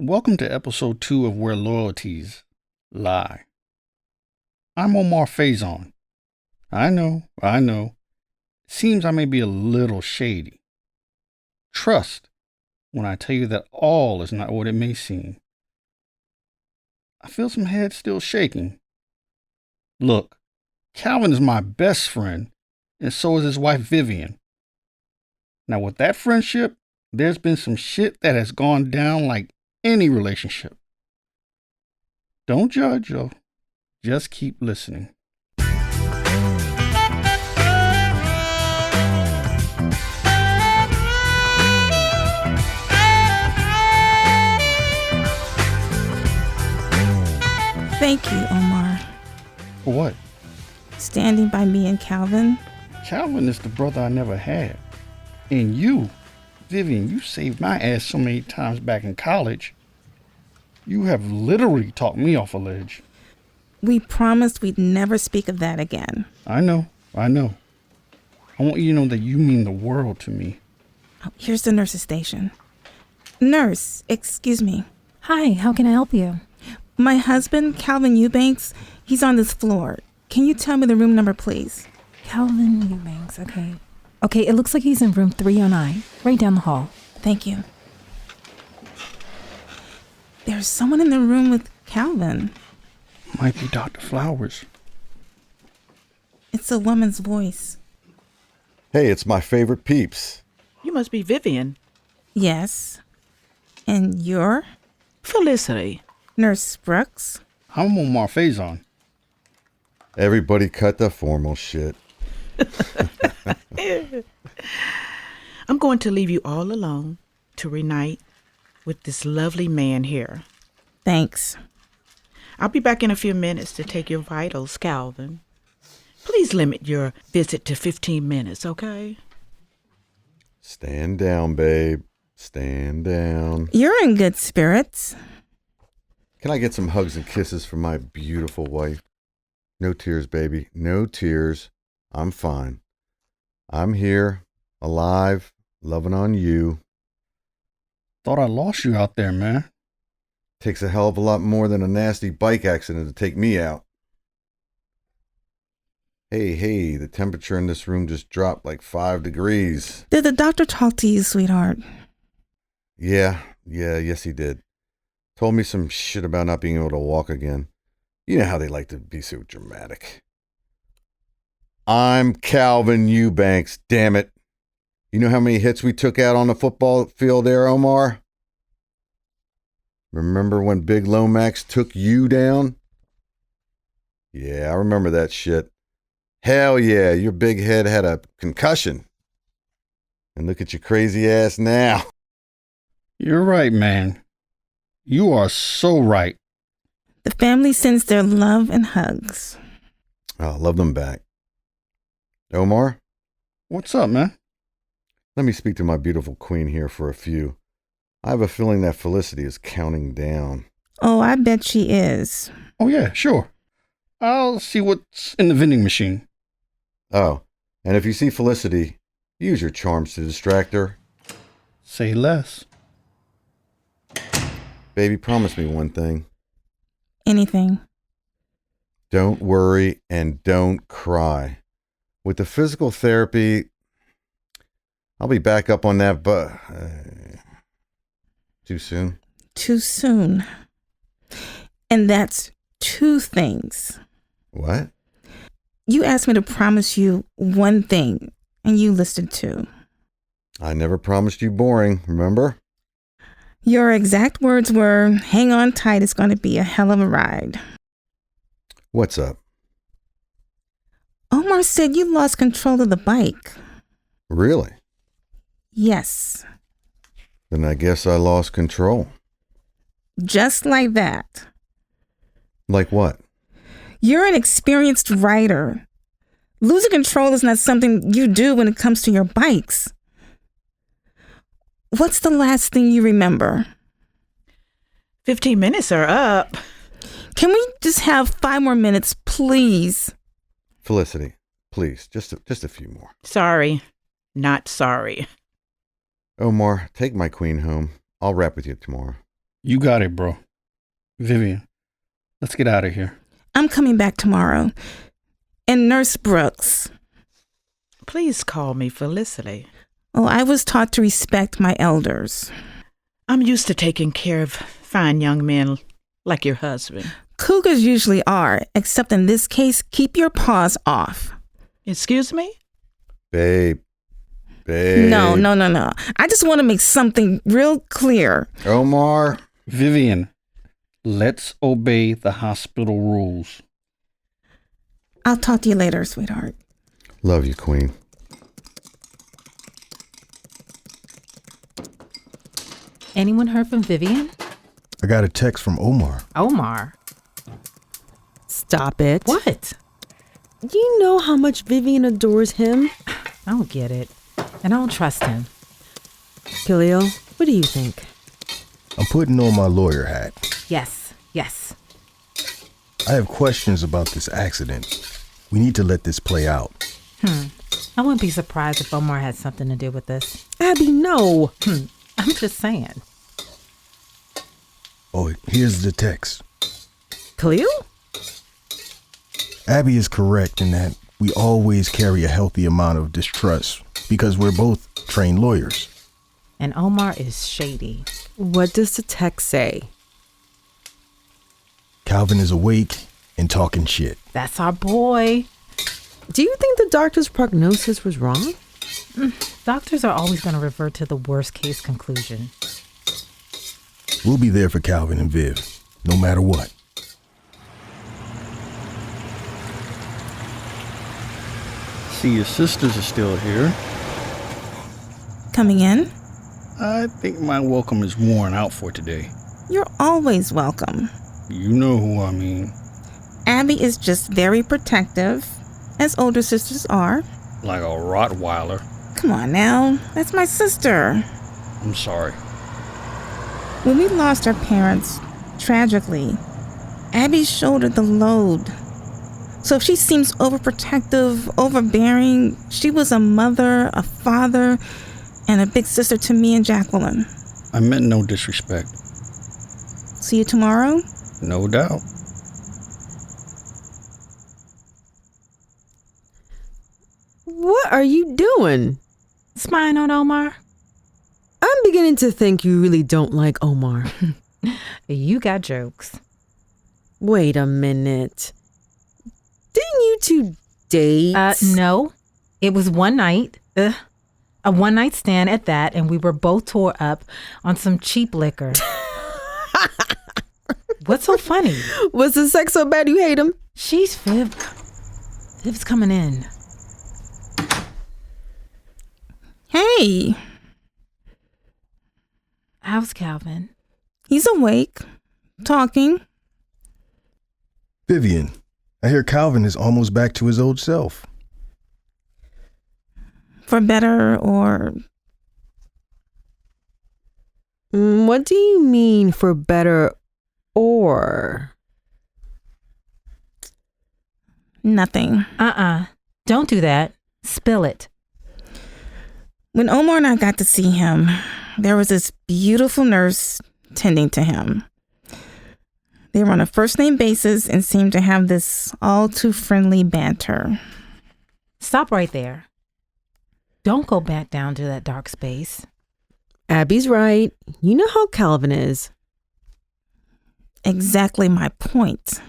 Welcome to episode 2 of Where Loyalties Lie. I'm Omar Faison. I know. Seems I may be a little shady. Trust when I tell you that all is not what it may seem. I feel some heads still shaking. Look, Calvin is my best friend, and so is his wife Vivian. Now with that friendship, there's been some shit that has gone down like any relationship. Don't judge, though. Just keep listening. Thank you, Omar. For what? Standing by me and Calvin. Calvin is the brother I never had. And you, Vivian, you saved my ass so many times back in college. You have literally talked me off a ledge. We promised we'd never speak of that again. I know. I want you to know that you mean the world to me. Oh, here's the nurse's station. Nurse, excuse me. Hi, how can I help you? My husband, Calvin Eubanks, he's on this floor. Can you tell me the room number, please? Calvin Eubanks, okay. Okay, it looks like he's in room 309, right down the hall. Thank you. There's someone in the room with Calvin. Might be Dr. Flowers. It's a woman's voice. Hey, it's my favorite peeps. You must be Vivian. Yes. And you're? Felicity. Nurse Brooks? I'm Omar Faison. Everybody cut the formal shit. I'm going to leave you all alone to reunite with this lovely man here. Thanks. I'll be back in a few minutes to take your vitals, Calvin. Please limit your visit to 15 minutes, okay? Stand down, babe. Stand down. You're in good spirits. Can I get some hugs and kisses from my beautiful wife? No tears, baby. No tears. I'm fine. I'm here, alive, loving on you. Thought I lost you out there, man. Takes a hell of a lot more than a nasty bike accident to take me out. Hey, the temperature in this room just dropped like 5 degrees. Did the doctor talk to you, sweetheart? Yes he did. Told me some shit about not being able to walk again. You know how they like to be so dramatic. I'm Calvin Eubanks, damn it. You know how many hits we took out on the football field there, Omar? Remember when Big Lomax took you down? Yeah, I remember that shit. Hell yeah, your big head had a concussion. And look at your crazy ass now. You're right, man. You are so right. The family sends their love and hugs. Oh, love them back. Omar? What's up, man? Let me speak to my beautiful queen here for a few. I have a feeling that Felicity is counting down. Oh, I bet she is. Oh, yeah, sure. I'll see what's in the vending machine. Oh, and if you see Felicity, use your charms to distract her. Say less. Baby, promise me one thing. Anything. Don't worry and don't cry. With the physical therapy, I'll be back up on that, but too soon. Too soon. And that's 2 things. What? You asked me to promise you one thing, and you listed 2. I never promised you boring, remember? Your exact words were, hang on tight, it's going to be a hell of a ride. What's up? Omar said you lost control of the bike. Really? Yes. Then I guess I lost control. Just like that. Like what? You're an experienced rider. Losing control is not something you do when it comes to your bikes. What's the last thing you remember? 15 minutes are up. Can we just have 5 more minutes, please? Felicity, please, just a few more. Sorry, not sorry. Omar, take my queen home. I'll rap with you tomorrow. You got it, bro. Vivian, let's get out of here. I'm coming back tomorrow. And Nurse Brooks. Please call me Felicity. Oh, I was taught to respect my elders. I'm used to taking care of fine young men like your husband. Cougars usually are, except in this case, keep your paws off. Excuse me? Babe. No. I just want to make something real clear. Omar. Vivian, let's obey the hospital rules. I'll talk to you later, sweetheart. Love you, Queen. Anyone heard from Vivian? I got a text from Omar. Omar? Stop it. What? You know how much Vivian adores him. I don't get it. And I don't trust him. Khalil, what do you think? I'm putting on my lawyer hat. Yes. I have questions about this accident. We need to let this play out. I wouldn't be surprised if Omar had something to do with this. Abby, no. I'm just saying. Oh, here's the text. Khalil? Abby is correct in that we always carry a healthy amount of distrust because we're both trained lawyers. And Omar is shady. What does the text say? Calvin is awake and talking shit. That's our boy. Do you think the doctor's prognosis was wrong? Doctors are always going to revert to the worst case conclusion. We'll be there for Calvin and Viv, no matter what. See, your sisters are still here. Coming in? I think my welcome is worn out for today. You're always welcome. You know who I mean. Abby is just very protective, as older sisters are. Like a Rottweiler. Come on now, that's my sister. I'm sorry. When we lost our parents, tragically, Abby shouldered the load. So if she seems overprotective, overbearing, she was a mother, a father, and a big sister to me and Jacqueline. I meant no disrespect. See you tomorrow? No doubt. What are you doing? Spying on Omar? I'm beginning to think you really don't like Omar. You got jokes. Wait a minute. Didn't you two date? No. It was one night. A one-night stand at that, and we were both tore up on some cheap liquor. What's so funny? Was the sex so bad you hate him? She's Viv. Viv's coming in. Hey, How's Calvin? he's awake, talking. Vivian, I hear Calvin is almost back to his old self. For better or What do you mean for better or? nothing. Don't do that. Spill it. When Omar and I got to see him, there was this beautiful nurse tending to him. They were on a first-name basis and seemed to have this all-too-friendly banter. Stop right there. Don't go back down to that dark space. Abby's right. You know how Calvin is. Exactly my point.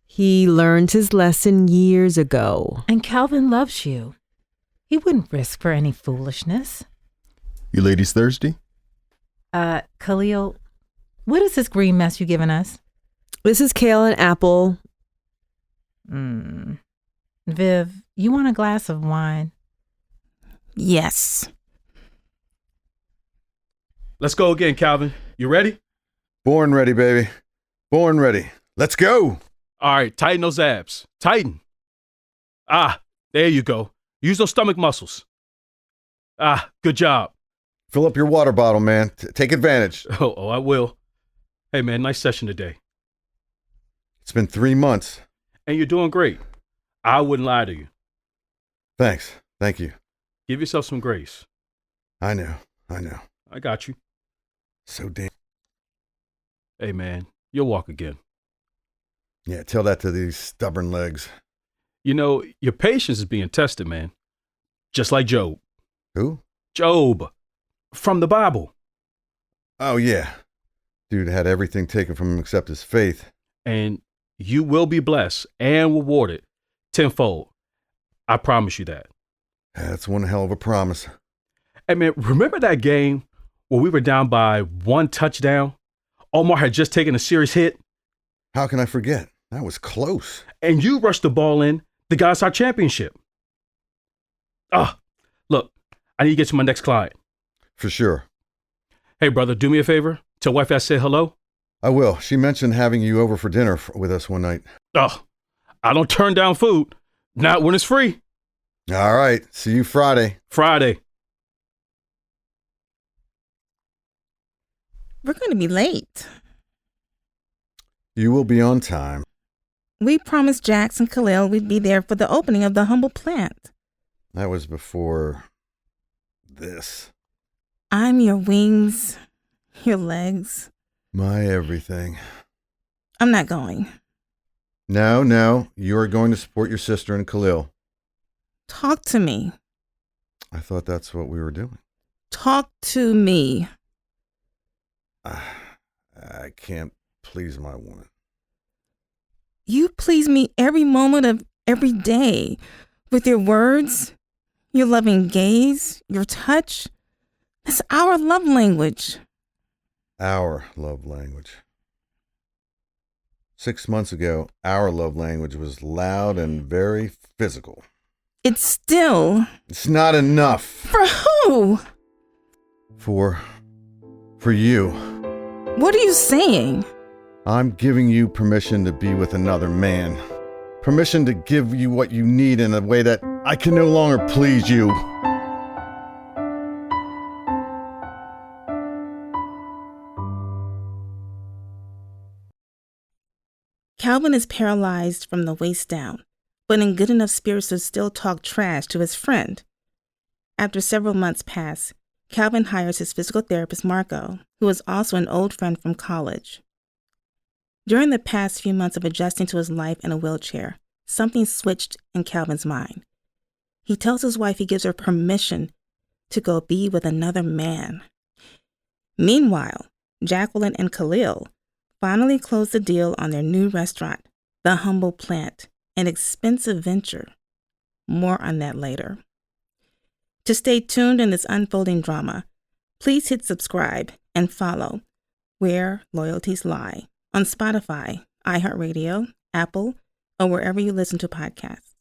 He learned his lesson years ago. And Calvin loves you. He wouldn't risk for any foolishness. You ladies thirsty? Khalil, what is this green mess you giving us? This is kale and apple. Viv, you want a glass of wine? Yes. Let's go again, Calvin. You ready? Born ready, baby. Born ready. Let's go. All right, tighten those abs. Tighten. There you go. Use those stomach muscles. Good job. Fill up your water bottle, man. Take advantage. Oh, I will. Hey, man, nice session today. It's been 3 months. And you're doing great. I wouldn't lie to you. Thanks. Thank you. Give yourself some grace. I know. I got you. So damn. Hey, man, you'll walk again. Yeah, tell that to these stubborn legs. You know, your patience is being tested, man. Just like Job. Who? Job. From the Bible. Oh, yeah. Dude had everything taken from him except his faith. And you will be blessed and rewarded tenfold. I promise you that. That's one hell of a promise. Hey, man, remember that game where we were down by 1 touchdown? Omar had just taken a serious hit. How can I forget? That was close. And you rushed the ball in to get us our championship. Look, I need to get to my next client. For sure. Hey, brother, do me a favor. Tell wife I said hello. I will. She mentioned having you over for dinner with us one night. I don't turn down food. Not when it's free. All right. See you Friday. Friday. We're going to be late. You will be on time. We promised Jax and Khalil we'd be there for the opening of the humble plant. That was before this. I'm your wings, your legs. My everything. I'm not going. No. You are going to support your sister and Khalil. Talk to me. I thought that's what we were doing. Talk to me. I can't please my woman. You please me every moment of every day with your words, your loving gaze, your touch. That's our love language. Our love language. 6 months ago, our love language was loud and very physical. It's still. It's not enough. For who? For you. What are you saying? I'm giving you permission to be with another man. Permission to give you what you need in a way that I can no longer please you. Calvin is paralyzed from the waist down, but in good enough spirits to still talk trash to his friend. After several months pass, Calvin hires his physical therapist, Marco, who is also an old friend from college. During the past few months of adjusting to his life in a wheelchair, something switched in Calvin's mind. He tells his wife he gives her permission to go be with another man. Meanwhile, Jacqueline and Khalil finally close the deal on their new restaurant, The Humble Plant, an expensive venture. More on that later. To stay tuned in this unfolding drama, please hit subscribe and follow Where Loyalties Lie on Spotify, iHeartRadio, Apple, or wherever you listen to podcasts.